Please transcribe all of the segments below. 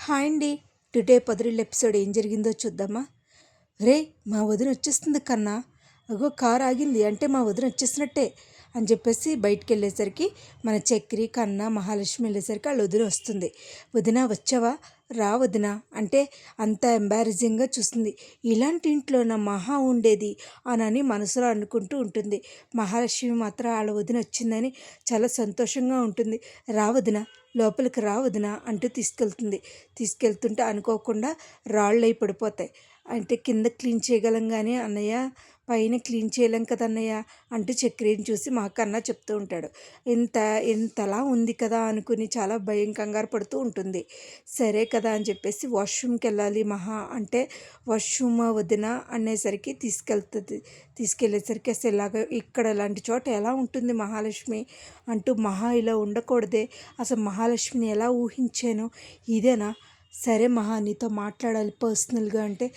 Hi అండి. Today పొదరిల్లు episode ఏం జరిగిందో చూద్దామా? రే, మా వదిన వచ్చేస్తుంది కన్నా, అగో కారు ఆగింది అంటే మా వదిన వచ్చేసినట్టే అని చెప్పేసి బయటికి వెళ్ళేసరికి మన చక్రి కన్నా మహాలక్ష్మి వెళ్ళేసరికి వాళ్ళ వదిన వస్తుంది. వదిన వచ్చావా, రా వదిన అంటే అంత ఎంబారసింగ్గా చూస్తుంది. ఇలాంటి ఇంట్లో నా మహా ఉండేది అని మనసులో అనుకుంటూ ఉంటుంది. మహాలక్ష్మి మాత్రం వాళ్ళ వదిన వచ్చిందని చాలా సంతోషంగా ఉంటుంది. రా వదిన, లోపలికి రా వదిన అంటూ తీసుకెళ్తుంటే అనుకోకుండా రాళ్ళు అయి పడిపోతాయి. అంటే కింద క్లీన్ చేయగలం కానీ అన్నయ్య పైన క్లీన్ చేయలేం కదా అన్నయ్య అంటూ చక్రిని చూసి మా కన్నా చెప్తూ ఉంటాడు. ఇంతలా ఉంది కదా అనుకుని చాలా భయం కంగారు పడుతూ ఉంటుంది. సరే కదా అని చెప్పేసి వాష్రూమ్కి వెళ్ళాలి మహా అంటే వాష్రూమ్ వదిన అనేసరికి తీసుకెళ్ళేసరికి అసలు ఇలాగ ఇక్కడ ఇలాంటి చోట ఎలా ఉంటుంది మహాలక్ష్మి అంటూ మహా ఇలా ఉండకూడదే, అసలు మహాలక్ష్మిని ఎలా ఊహించాను, ఇదేనా? సరే మహా, నీతో మాట్లాడాలి పర్సనల్గా అంటే,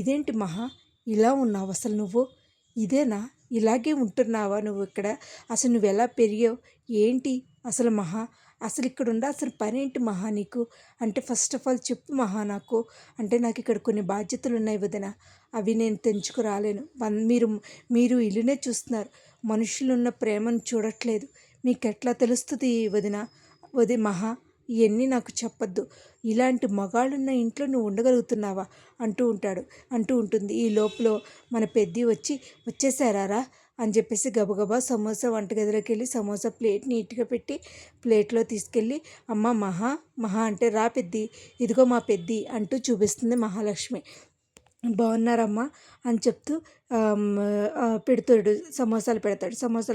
ఇదేంటి మహా ఇలా ఉన్నావు, అసలు నువ్వు ఇదేనా, ఇలాగే ఉంటున్నావా నువ్వు ఇక్కడ, అసలు నువ్వు ఎలా పెరిగావు ఏంటి అసలు మహా, అసలు ఇక్కడ ఉండాల్సిన పని ఏంటి మహా నీకు అంటే ఫస్ట్ ఆఫ్ ఆల్ చెప్పు మహా నాకు అంటే నాకు ఇక్కడ కొన్ని బాధ్యతలు ఉన్నాయి వదిన, అవి నేను తెంచుకురాలేను. మీరు ఇల్లునే చూస్తున్నారు, మనుషులున్న ప్రేమను చూడట్లేదు, మీకు ఎట్లా తెలుస్తుంది వది మహా, ఇవన్నీ నాకు చెప్పొద్దు, ఇలాంటి మగాళ్ళున్న ఇంట్లో నువ్వు ఉండగలుగుతున్నావా అంటూ ఉంటుంది. ఈ లోపల మన పెద్ది వచ్చేసారా అని చెప్పేసి గబగబా సమోసా వంటగదిలోకి వెళ్ళి సమోసా ప్లేట్ నీట్గా పెట్టి ప్లేట్లో తీసుకెళ్ళి అమ్మ మహా మహా అంటే రా పెద్ది, ఇదిగో మా పెద్ది అంటూ చూపిస్తుంది మహాలక్ష్మి. బాగున్నారమ్మా అని చెప్తూ సమోసాలు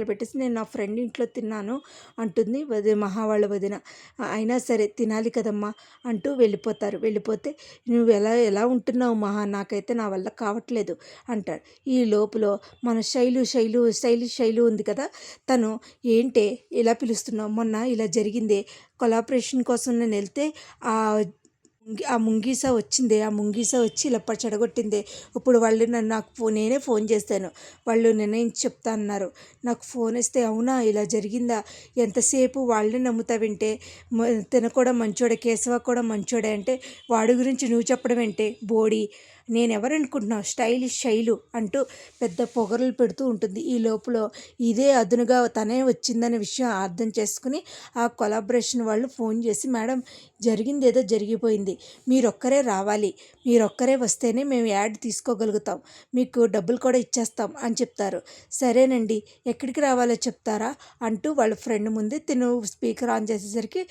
పెట్టేసి నేను నా ఫ్రెండ్ ఇంట్లో తిన్నాను అంటుంది మహా వాళ్ళ వదిన. అయినా సరే తినాలి కదమ్మా అంటూ వెళ్ళిపోతే నువ్వు ఎలా ఉంటున్నావు మహా, నాకైతే నా వల్ల కావట్లేదు అంటాడు. ఈ లోపల మన శైలు ఉంది కదా, తను ఏంటే ఇలా పిలుస్తున్నావు, మొన్న ఇలా జరిగిందే కొలాబరేషన్ కోసం నేను వెళ్తే ఆ ముంగీస వచ్చి ఇలా చెడగొట్టిందే. ఇప్పుడు వాళ్ళు నేనే ఫోన్ చేశాను, వాళ్ళు నిర్ణయించి చెప్తా అన్నారు, నాకు ఫోన్ ఇస్తే అవునా ఇలా జరిగిందా, ఎంతసేపు వాళ్ళని నమ్ముతావేంటే, తిన కూడా మంచోడే, కేశవ కూడా మంచోడే అంటే వాడి గురించి నువ్వు చెప్పడం ఏంటే బోడి, నేనెవరనుకుంటున్నావు స్టైలిష్ శైలు అంటూ పెద్ద పొగరులు పెడుతూ ఉంటుంది. ఈ లోపల ఇదే అదునుగా తనే వచ్చిందనే విషయం అర్థం చేసుకుని ఆ కొలాబరేషన్ వాళ్ళు ఫోన్ చేసి, మేడం జరిగింది ఏదో జరిగిపోయింది, మీరొక్కరే రావాలి, మీరొక్కరే వస్తేనే మేము యాడ్ తీసుకోగలుగుతాం, మీకు డబ్బులు కూడా ఇచ్చేస్తాం అని చెప్తారు. సరేనండి, ఎక్కడికి రావాలో చెప్తారా అంటూ వాళ్ళ ఫ్రెండ్ ముందే తిను స్పీకర్ ఆన్ చేసేసరికి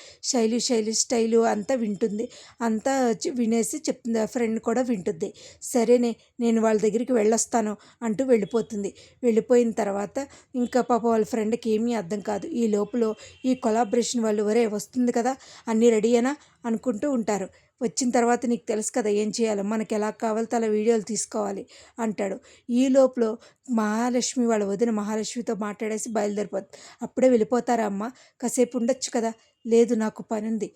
స్టైలు అంతా వింటుంది. అంతా వినేసి చెప్తుంది, ఆ ఫ్రెండ్ కూడా వింటుంది. సరేనే, నేను వాళ్ళ దగ్గరికి వెళ్ళొస్తాను అంటూ వెళ్ళిపోయిన తర్వాత ఇంకా పాప వాళ్ళ ఫ్రెండ్కి ఏమీ అర్థం కాదు. ఈ లోపల ఈ కొలాబరేషన్ వాళ్ళు వస్తుంది కదా అన్నీ రెడీ అయినా అనుకుంటూ ఉంటారు. వచ్చిన తర్వాత నీకు తెలుసు కదా ఏం చేయాలో, మనకి ఎలా కావాలో అలా వీడియోలు తీసుకోవాలి అంటాడు. ఈ లోపల మహాలక్ష్మి వాళ్ళ వదిన మహాలక్ష్మితో మాట్లాడేసి బయలుదేరిపోతుంది. అప్పుడే వెళ్ళిపోతారా అమ్మ, కాసేపు ఉండొచ్చు కదా, లేదు నాకు పని ఉంది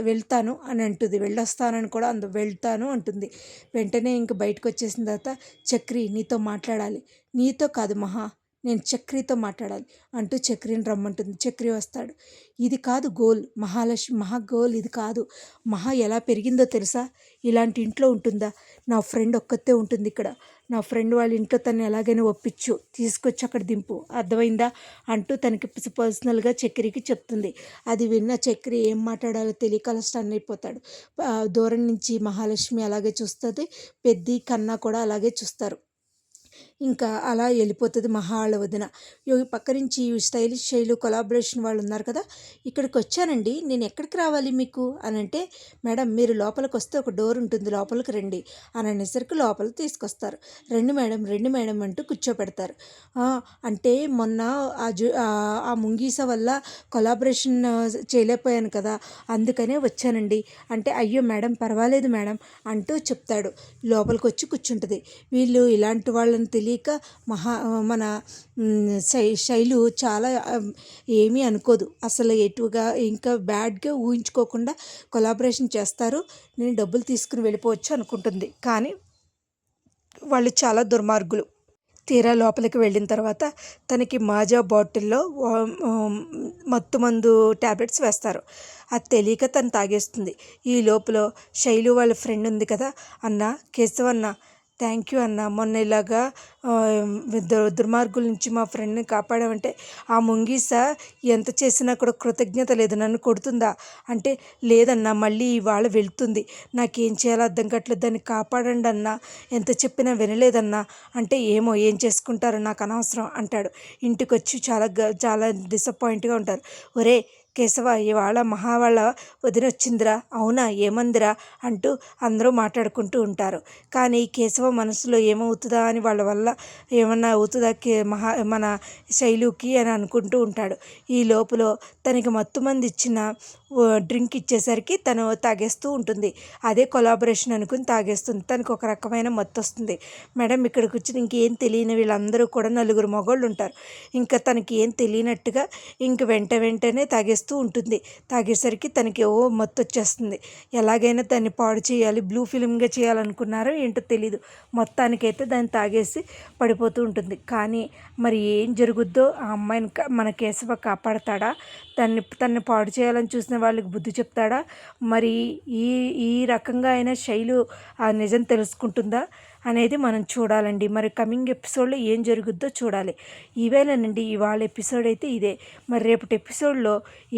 వెళ్తాను అని అంటుంది. వెళ్ళొస్తానని కూడా వెళ్తాను అంటుంది. వెంటనే ఇంక బయటకు వచ్చేసిన తర్వాత చక్రి నీతో మాట్లాడాలి, నీతో కాదు మహా, నేను చక్రితో మాట్లాడాలి అంటూ చక్రిని రమ్మంటుంది. చక్రి వస్తాడు. ఇది కాదు గోల్ మహాలక్ష్మి, మహా గోల్ ఇది కాదు, మహా ఎలా పెరిగిందో తెలుసా, ఇలాంటి ఇంట్లో ఉంటుందా, నా ఫ్రెండ్ ఒక్కతే ఉంటుంది ఇక్కడ, నా ఫ్రెండ్ వాళ్ళ ఇంట్లో తను ఎలాగైనా ఒప్పించు, తీసుకొచ్చి అక్కడ దింపు, అర్థమైందా అంటూ తనకి పర్సనల్గా చక్రికి చెప్తుంది. అది విన్న చక్రి ఏం మాట్లాడాలో తెలియక అలా స్టన్ అయిపోతాడు. దూరం నుంచి మహాలక్ష్మి అలాగే చూస్తుంది, పెద్ది కన్నా కూడా అలాగే చూస్తారు. ఇంకా అలా వెళ్ళిపోతుంది మహాళ్ళ వదిన. పక్క నుంచి స్టైలిష్ శైలు కొలాబరేషన్ వాళ్ళు ఉన్నారు కదా, ఇక్కడికి వచ్చానండి, నేను ఎక్కడికి రావాలి మీకు అని అంటే, మేడం మీరు లోపలికి వస్తే ఒక డోర్ ఉంటుంది, లోపలికి రండి అని అనేసరికి లోపలికి తీసుకొస్తారు. రండి మేడం అంటూ కూర్చోపెడతారు. అంటే మొన్న ఆ ముంగీస వల్ల కొలాబరేషన్ చేయలేకపోయాను కదా, అందుకనే వచ్చానండి అంటే, అయ్యో మేడం పర్వాలేదు మేడం అంటూ చెప్తాడు. లోపలికి వచ్చి కూర్చుంటుంది. వీళ్ళు ఇలాంటి వాళ్ళని తెలియక మన శైలు చాలా ఏమీ అనుకోదు అసలు, ఎటుగా ఇంకా బ్యాడ్గా ఊహించుకోకుండా కొలాబరేషన్ చేస్తారు, నేను డబ్బులు తీసుకుని వెళ్ళిపోవచ్చు అనుకుంటుంది. కానీ వాళ్ళు చాలా దుర్మార్గులు. తీరా లోపలికి వెళ్ళిన తర్వాత తనకి మాజా బాటిల్లో మత్తు మందు ట్యాబ్లెట్స్ వేస్తారు. అది తెలియక తను తాగేస్తుంది. ఈ లోపల శైలు వాళ్ళ ఫ్రెండ్ ఉంది కదా, అన్న కేశవన్న, థ్యాంక్ యూ అన్న, మొన్న ఇలాగా దుర్మార్గుల నుంచి మా ఫ్రెండ్ని కాపాడామంటే ఆ ముంగీస ఎంత చేసినా కూడా కృతజ్ఞత లేదు, నన్ను కొడుతుందా అంటే, లేదన్నా మళ్ళీ ఇవాళ వెళ్తుంది, నాకేం చేయాలో అర్థం కావట్లేదు, దాన్ని కాపాడండి అన్న, ఎంత చెప్పినా వినలేదన్నా అంటే, ఏమో ఏం చేసుకుంటారో నాకు అనవసరం అంటాడు. ఇంటికి వచ్చి చాలా డిసప్పాయింట్గా ఉంటారు. ఒరే కేశవ, ఇవాళ మహా వాళ్ళ వదిన వచ్చిందిరా, అవునా ఏమందిరా అంటూ అందరూ మాట్లాడుకుంటూ ఉంటారు. కానీ కేశవ మనసులో ఏమవుతుందా అని, వాళ్ళ వల్ల ఏమన్నా అవుతుందా మన శైలుకి అని అనుకుంటూ ఉంటాడు. ఈ లోపల తనకి మత్తు మంది ఇచ్చిన డ్రింక్ ఇచ్చేసరికి తను తాగేస్తూ ఉంటుంది. అదే కొలాబరేషన్ అనుకుని తాగేస్తుంది. తనకు ఒక రకమైన మత్తు వస్తుంది. మేడం ఇక్కడికి వచ్చిన ఇంకేం తెలియని వీళ్ళందరూ కూడా నలుగురు మగోళ్ళు ఉంటారు. ఇంకా తనకి ఏం తెలియనట్టుగా ఇంక వెంటనే తాగేస్తూ ఉంటుంది. తాగేసరికి తనకి మత్తు వచ్చేస్తుంది. ఎలాగైనా దాన్ని పాడు చేయాలి, బ్లూ ఫిల్మ్గా చేయాలనుకున్నారో ఏంటో తెలీదు. మొత్తానికైతే దాన్ని తాగేసి పడిపోతూ ఉంటుంది. కానీ మరి ఏం జరుగుద్దో, ఆ అమ్మాయిని మన కేశవ కాపాడతాడా, తన్ని పాడు చేయాలని చూసిన వాళ్ళకి బుద్ధి చెప్తాడా, మరి ఈ ఈ రకంగా అయినా శైలు ఆ నిజం తెలుసుకుంటుందా అనేది మనం చూడాలండి. మరి కమింగ్ ఎపిసోడ్లో ఏం జరుగుద్దో చూడాలి. ఇవేనండి ఇవాళ ఎపిసోడ్ అయితే ఇదే. మరి రేపటి ఎపిసోడ్లో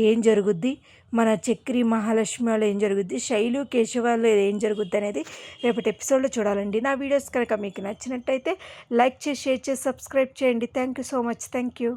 ఏం జరుగుద్ది, మన చక్రి మహాలక్ష్మి వాళ్ళు ఏం జరుగుద్ది, శైలు కేశవాళ్ళు ఏం జరుగుద్ది అనేది రేపటి ఎపిసోడ్లో చూడాలండి. నా వీడియోస్ కనుక మీకు నచ్చినట్టయితే లైక్ చేసి, షేర్ చేసి, సబ్స్క్రైబ్ చేయండి. Thank you so much. Thank you.